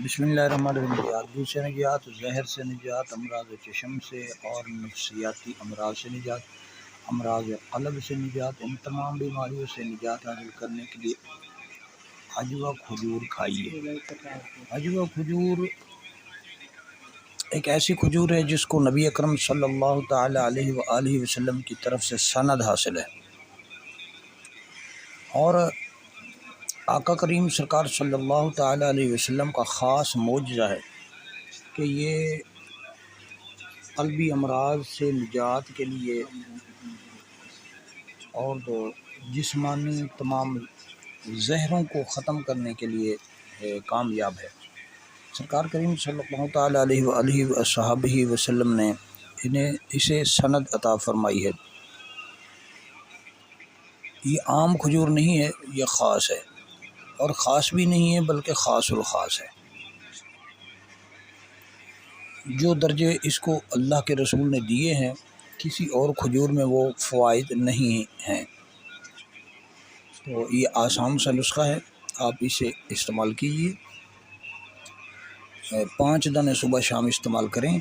بسم اللہ الرحمن الرحیم۔ جادو سے نجات، زہر سے نجات، امراض چشم سے اور نفسیاتی امراض سے نجات، امراض قلب سے نجات، ان تمام بیماریوں سے نجات حاصل کرنے کے لیے عجوہ کھجور کھائیے۔ عجوہ کھجور ایک ایسی کھجور ہے جس کو نبی اکرم صلی اللہ تعالی علیہ وآلہ وسلم کی طرف سے سند حاصل ہے، اور آقا کریم سرکار صلی اللہ تعالی علیہ وسلم کا خاص معجزہ ہے کہ یہ قلبی امراض سے نجات کے لیے اور جسمانی تمام زہروں کو ختم کرنے کے لیے کامیاب ہے۔ سرکار کریم صلی اللہ تعالی علیہ وآلہ وصحبہ وسلم نے اسے سند عطا فرمائی ہے۔ یہ عام کھجور نہیں ہے، یہ خاص ہے، اور خاص بھی نہیں ہے بلکہ خاص الخاص ہے۔ جو درجے اس کو اللہ کے رسول نے دیے ہیں کسی اور کھجور میں وہ فوائد نہیں ہیں۔ تو یہ آسان سا نسخہ ہے، آپ اسے استعمال کیجیے، 5 دانے صبح شام استعمال کریں۔